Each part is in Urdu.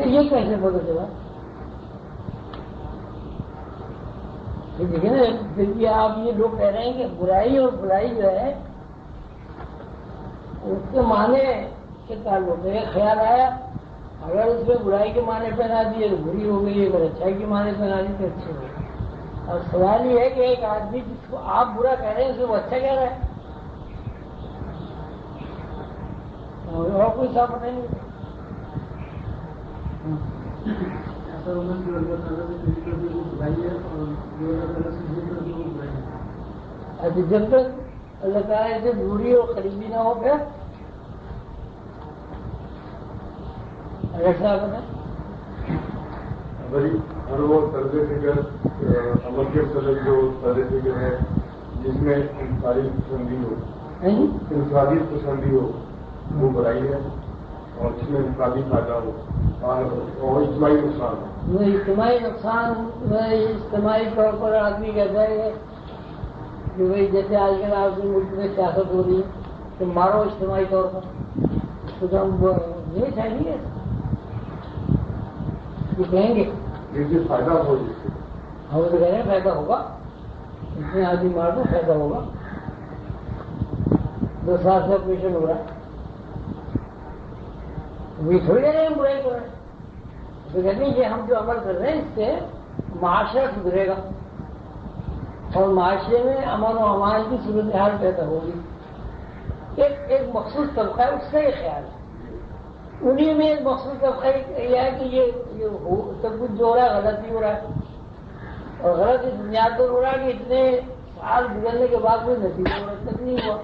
یہ کیسے پتہ چلا؟ دیکھیں نا، پھر بھی آپ یہ لوگ کہہ رہے ہیں کہ برائی اور بھلائی جو ہے اس کے معنی کے تعلق ہے. خیال آیا اگر اس میں برائی کے معنی پہنا دیے تو بری ہو گئی، اگر اچھائی کے معنی پہنا دی تو اچھی ہو گئی. اور سوال یہ ہے کہ ایک آدمی جس کو آپ برا کہہ رہے ہیں اسے وہ اچھا کہہ رہا ہے، اور کوئی صاف پتہ نہیں. اچھا، جب تک اللہ تعالیٰ سے دوری اور قریبی نہ ہو پھر ہر وہ طرز فکر عمل کے طرف جو طرز فکر ہے جس میں انسانی پسندی ہو وہ برائی ہے، اور جس میں انفرادی فائدہ ہو اور اجتماعی نقصان ہو. اجتماعی نقصان اجتماعی طور پر آدمی کہتا ہے کہ بھائی جیسے آج کل آپ کے ملک میں سیاست ہو رہی ہے تو مارو اجتماعی طور پر، تو ہم یہ چاہیے یہ کہیں گے جس سے فائدہ ہو، جس سے ہم تو کہہ رہے ہیں فائدہ ہوگا، اس میں آدمی مار دو فائدہ ہوگا. 2 سال سے آپریشن ہو رہا ہے، وہ تھوڑی کہہ رہے ہیں برائی کر رہے ہیں. تو کہتے ہیں کہ ہم جو عمل کر رہے ہیں اس سے معاشرہ سدھرے گا اور معاشرے میں امن و امان کی صورتحال پیدا ہوگی. ایک مخصوص طبقہ ہے اس کا یہ خیال ہے، انہیں میں ایک مخصوص طبقہ یہ ہے کہ یہ سب کچھ جو ہو رہا ہے غلط ہی ہو رہا ہے، اور غلط اس بنیاد پر ہو رہا ہے کہ اتنے سال گزرنے کے بعد کوئی نتیجہ تک نہیں ہوا.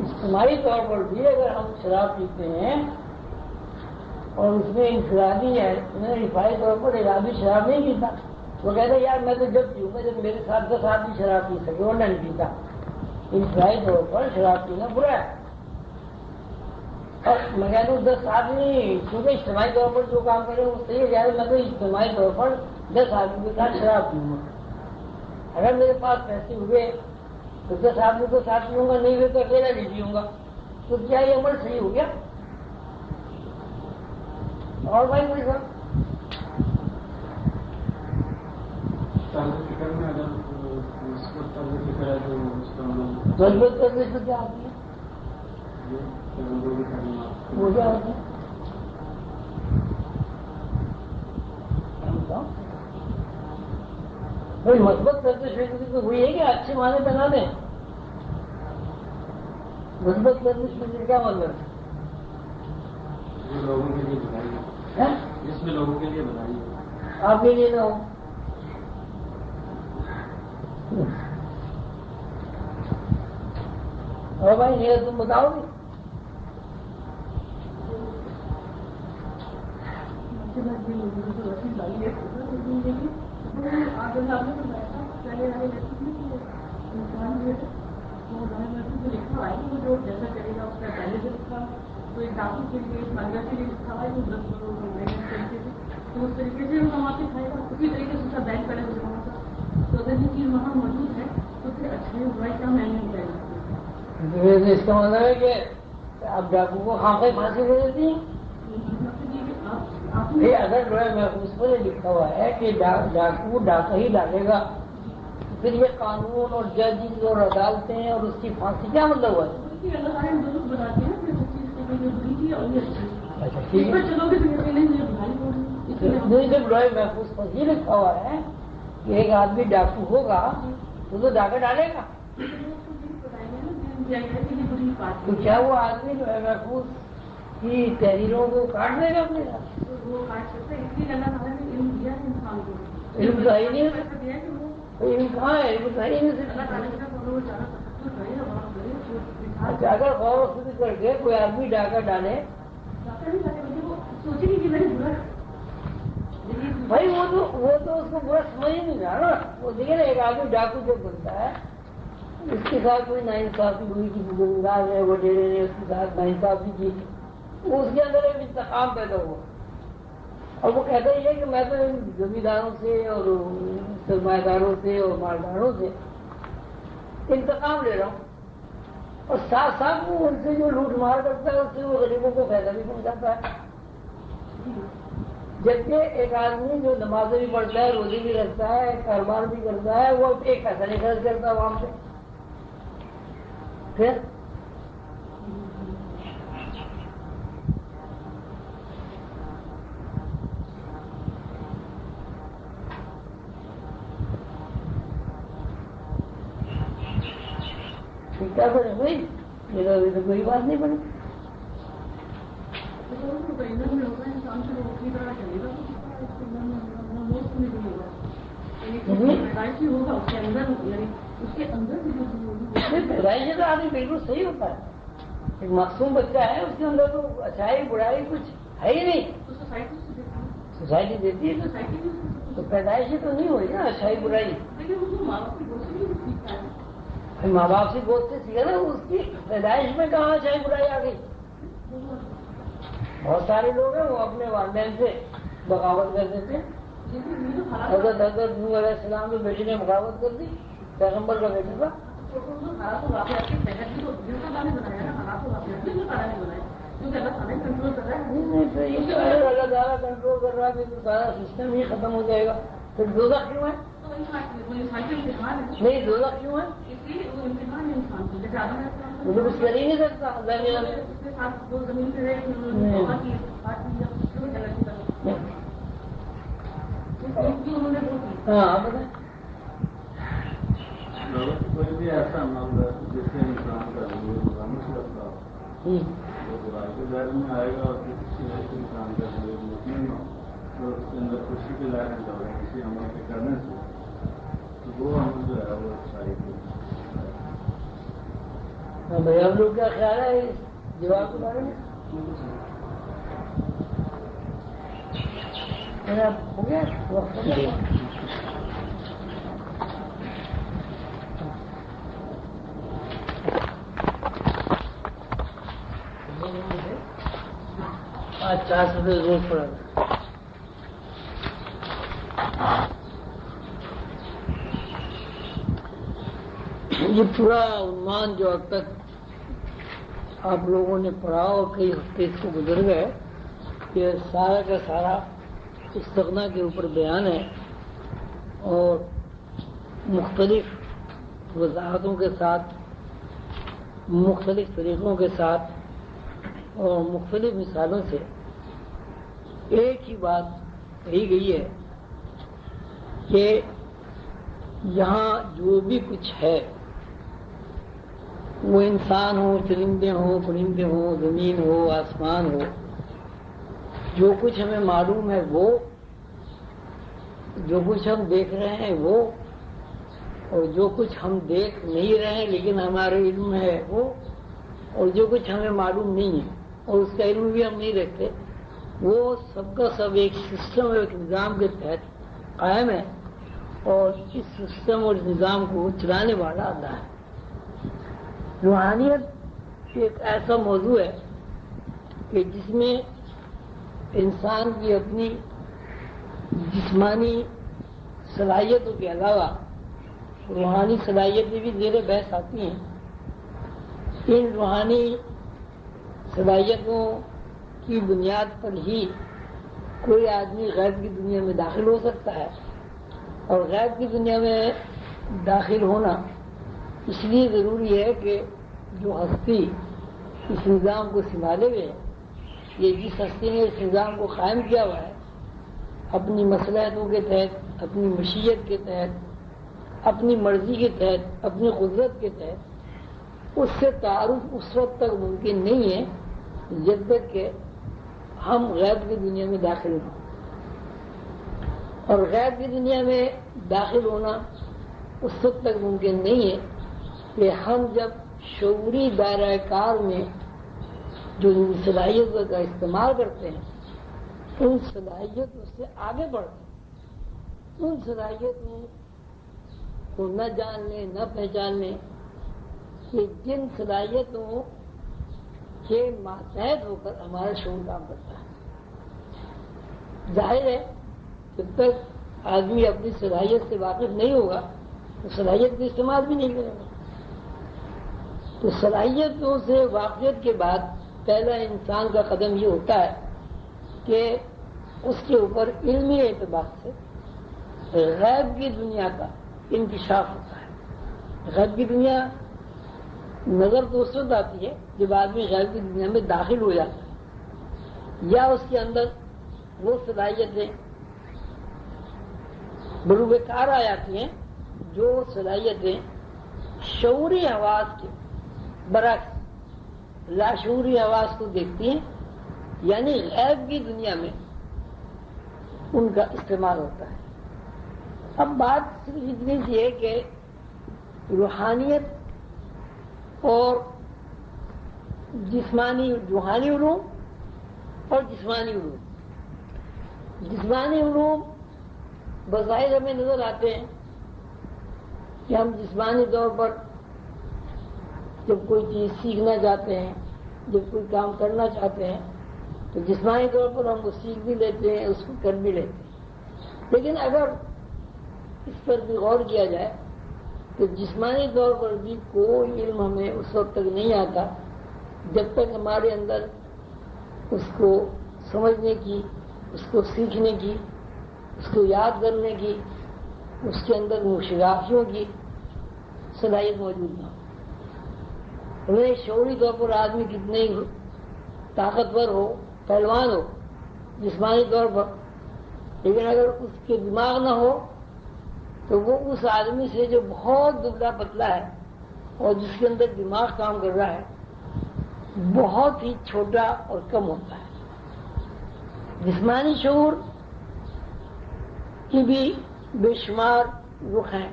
اجتماعی طور پر بھی اگر ہم شراب پیتے ہیں اور اس میں انفرادی ہے، رفاعی طور پر ایک آدمی شراب نہیں پیتا، وہ کہتا ہے یار میں تو جب پیوں گا جب میرے ساتھ 10 آدمی شراب پی سکے، ورنہ نہیں پیتا. انفرادی طور پر شراب پینا برا ہے. اور میں کہتا ہوں 10 آدمی کیونکہ اجتماعی طور پر جو کام کرے وہ صحیح ہے، میں تو اجتماعی طور پر 10 آدمی کے ساتھ شراب پیوں گا. اگر میرے پاس پیسے ہوئے تو 10 آدمی کو ساتھ پیوں گا، نہیں ہوئے تو اکیلا بھی پیوں گا. تو کیا یہ عمل صحیح ہو گیا؟ اور بھائی کوئی سر ضرورت کرنے سے کیا آتی ہے وہ کیا ہوتی ہے؟ بھائی مثبت کرتے شکل تو ہوئی ہے کہ اچھے معنی بنا دیں. مثبت کرتے شکل کیا مطلب ہے؟ لوگوں کے لیے بتائیے، جس میں لوگوں کے لیے بتائیے، آپ کے لیے نہ ہو. اور بھائی یہ تم بتاؤ گے جیسا کرے گا اس کا پہلے سے لکھا تو ایک ڈاکو کے لیے ایک مانگا کے لیے لکھا ہوا ہے وہ 10 کروڑ روپئے طریقے سے، تو اس طریقے سے وہ کماتے کھائے گا. اسی طریقے سے اس کا بینک پہلے سے جمع ہوتا. تو اگر یہ چیز وہاں موجود ہے تو پھر اچھائی برائی کیا معنی ہو جائے گا؟ اس کا مطلب ہے کہ آپ ڈاکو کو خامخواہ پھانسی دے دیتی ہیں. اگر جو ہے محفوظ پر لکھا ہوا ہے کہ ڈاکو ڈاکہ ہی ڈالے گا، پھر یہ قانون اور ججز اور عدالتیں اور اس کی پھانسی کیا مطلب ہوا ہے؟ جب لوہے محفوظ پر ہی لکھا ہوا ہے کہ ایک آدمی ڈاکو ہوگا تو ڈاکہ ڈالے گا، تو کیا وہ آدمی جو ہے محفوظ کی تحریروں کو کاٹ دے گا اپنے ساتھ؟ وہ کاٹ سکتا ہے، اس لیے اللہ تعالیٰ نے علم دیا ہے انسان کو. علم کا ہی نہیں علم کہاں ہے؟ علم کا ہی نہیں. اچھا اگر غور و فکر کر کے کوئی آدمی ڈاکہ ڈالے بھائی وہ تو اس کو برا سمجھ ہی نہیں رہا نا. وہ دیکھے نا ایک آدمی ڈاکو جب بنتا ہے اس کے ساتھ کوئی ناانصافی ہوئی کی گزار ہے، وہ ڈیرے نے اس کے ساتھ ناانصافی کی، اس کے اندر ایک انتقام پیدا ہوا اور وہ کہتا ہی ہے کہ میں تو ان زمینداروں سے اور سرمایہ داروں سے اور مالداروں سے انتقام لے رہا ہوں اور ساتھ ساتھ وہ ان سے جو لوٹ مار کرتا ہے اس سے وہ غریبوں کو فائدہ بھی پہنچاتا ہے. جبکہ ایک آدمی جو نمازیں بھی پڑھتا ہے، روزی بھی رکھتا ہے، کاروبار بھی کرتا ہے، وہ ایک پیسہ نہیں خرچ کرتا عوام سے. پھر کیا کریں بھائی؟ یہ تو کوئی بات نہیں بنی. پیدائشی ہوگا اس کے اندر، یعنی اس کے اندر بھی پیدائشی تو آدمی بالکل صحیح ہوتا ہے. ایک معصوم بچہ ہے، اس کے اندر تو اچھائی برائی کچھ ہے ہی نہیں. سوسائٹی دیتی ہے تو پیدائشی تو نہیں ہوئی نا اچھائی برائی. ماں باپ سے گود سے سیکھا نا، اس کی پیدائش میں کہاں اچھائی برائی آ گئی. بہت سارے لوگ ہیں وہ اپنے والدین سے بغاوت کر دیتے ہیں. حضرت نوح علیہ السلام کے بیٹے نے بغاوت کر دی، پیغمبر کا بیٹا تھا. اللہ تعالیٰ کنٹرول کر رہا ہے تو سارا سسٹم ہی ختم ہو جائے گا. پھر دوزخ کیوں ہے؟ نہیں دوزخ کیوں ہے؟ مجھے کچھ کر ہی نہیں سکتا. ہاں بتائیں. کوئی بھی ایسا عمل جس سے انسان کا ظاہر میں آئے گا اور کسی ایسے انسان کا مطمئن ہو تو اس کے اندر خوشی کی لہر نکل رہی کسی عمل کے کرنے سے، تو وہ عمل جو ہے وہ ساری. ہاں بھائی، ہم لوگ کیا خیال ہے اس جواب کے بارے میں؟ ہو گیا وقت. آج 400 روز پڑا. یہ پورا عنوان جو اب تک آپ لوگوں نے پڑھا اور کئی ہفتے اس کو گزر گئے، یہ سارا کا سارا استغنا کے اوپر بیان ہے اور مختلف وضاحتوں کے ساتھ، مختلف طریقوں کے ساتھ اور مختلف مثالوں سے ایک ہی بات کہی گئی ہے کہ یہاں جو بھی کچھ ہے، وہ انسان ہو، چرندے ہوں، پرندے ہوں، زمین ہو، آسمان ہو، جو کچھ ہمیں معلوم ہے وہ، جو کچھ ہم دیکھ رہے ہیں وہ، اور جو کچھ ہم دیکھ نہیں رہے ہیں لیکن ہمارے علم ہے وہ، اور جو کچھ ہمیں معلوم نہیں ہے اور اس کا علم بھی ہم نہیں رکھتے، وہ سب کا سب ایک سسٹم اور ایک نظام کے تحت قائم ہے. اور اس سسٹم اور نظام کو چلانے والا اللہ ہے. روحانیت ایک ایسا موضوع ہے کہ جس میں انسان کی اپنی جسمانی صلاحیتوں کے علاوہ روحانی صلاحیتیں بھی زیر بحث آتی ہیں. ان روحانی صلاحیتوں کی بنیاد پر ہی کوئی آدمی غیب کی دنیا میں داخل ہو سکتا ہے، اور غیب کی دنیا میں داخل ہونا اس لیے ضروری ہے کہ جو ہستی اس نظام کو سنبھالے ہوئے ہے، یہ جس ہستی نے اس نظام کو قائم کیا ہوا ہے، اپنی مصلحتوں کے تحت، اپنی مشیت کے تحت، اپنی مرضی کے تحت، اپنی قدرت کے تحت، اس سے تعارف اس وقت تک ممکن نہیں ہے جب تک کہ ہم غیب کی دنیا میں داخل ہوں. اور غیب کی دنیا میں داخل ہونا اس وقت تک ممکن نہیں ہے کہ ہم جب شعوری دائرہ کار میں جو صلاحیتوں کا استعمال کرتے ہیں، ان صلاحیتوں سے آگے بڑھتے ہیں. ان صلاحیتوں کو نہ جاننے، نہ پہچاننے، کہ جن صلاحیتوں کے ماتحت ہو کر ہمارا شعور کام کرتا ہے. ظاہر ہے جب تک آدمی اپنی صلاحیت سے واقف نہیں ہوگا تو صلاحیت کا استعمال بھی نہیں کرے گا. تو صلاحیتوں سے واقفیت کے بعد پہلا انسان کا قدم یہ ہوتا ہے کہ اس کے اوپر علمی اعتبار سے غیب کی دنیا کا انکشاف ہوتا ہے. غیب کی دنیا نظر تو اس وقت آتی ہے جب آدمی غیب کی دنیا میں داخل ہو جاتا ہے یا اس کے اندر وہ صلاحیتیں بروئے کار آ جاتی ہیں جو صلاحیتیں شعوری حواس کے برعکس لاشعوری حواس کو دیکھتی ہیں، یعنی غیب کی دنیا میں ان کا استعمال ہوتا ہے. اب بات صرف اتنی سی ہے کہ روحانیت اور روحانی علوم اور جسمانی علوم بظاہر ہمیں نظر آتے ہیں کہ ہم جسمانی طور پر جب کوئی چیز سیکھنا چاہتے ہیں، جب کوئی کام کرنا چاہتے ہیں تو جسمانی طور پر ہم وہ سیکھ بھی لیتے ہیں، اس کو کر بھی لیتے ہیں. لیکن اگر اس پر بھی غور کیا جائے تو جسمانی طور پر بھی کوئی علم ہمیں اس وقت تک نہیں آتا جب تک ہمارے اندر اس کو سمجھنے کی، اس کو سیکھنے کی، اس کو یاد کرنے کی، اس کے اندر مشغافیوں کی صلاحیت موجود نہ ہو. شعوری طور پر آدمی کتنے ہی طاقتور ہو، پہلوان ہو جسمانی طور پر، لیکن اگر اس کے دماغ نہ ہو تو وہ اس آدمی سے جو بہت دبلا پتلا ہے اور جس کے اندر دماغ کام کر رہا ہے بہت ہی چھوٹا اور کم ہوتا ہے. جسمانی شعور کی بھی بے شمار رخ ہیں.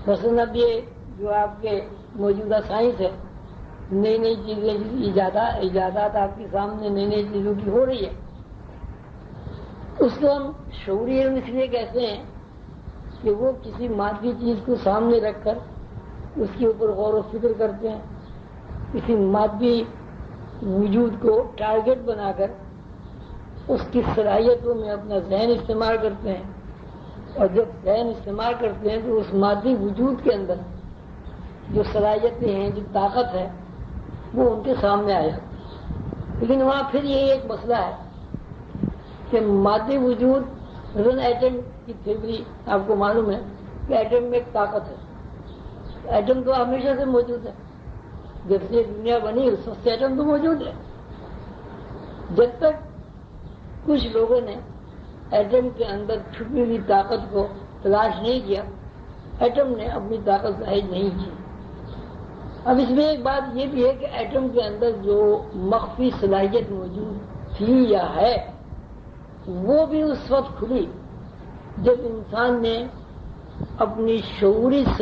مثلاً اب یہ جو آپ کے موجودہ سائنس ہے، نئی نئی چیزیں ایجادات آپ کے سامنے نئی نئی چیزوں کی ہو رہی ہے، اس کو ہم شعوری علم اس لیے کہتے ہیں کہ وہ کسی مادی چیز کو سامنے رکھ کر اس کے اوپر غور و فکر کرتے ہیں، کسی مادی وجود کو ٹارگٹ بنا کر اس کی صلاحیتوں میں اپنا ذہن استعمال کرتے ہیں، اور جب ذہن استعمال کرتے ہیں تو اس مادی وجود کے اندر جو صلاحیتیں ہیں، جو طاقت ہے، وہ ان کے سامنے آ جاتی ہے. لیکن وہاں پھر یہ ایک مسئلہ ہے کہ مادی وجود مثلاً ایٹم کی تھیوری آپ کو معلوم ہے کہ ایٹم میں ایک طاقت ہے. ایٹم تو ہمیشہ سے موجود ہے، جب سے دنیا بنی اس وقت سے ایٹم تو موجود ہے. جب تک کچھ لوگوں نے ایٹم کے اندر چھپی ہوئی طاقت کو تلاش نہیں کیا، ایٹم نے اپنی طاقت ظاہر نہیں کی. اب اس میں ایک بات یہ بھی ہے کہ ایٹم کے اندر جو مخفی صلاحیت موجود تھی یا ہے وہ بھی اس وقت کھلی جب انسان نے اپنی شعوری صلاحیت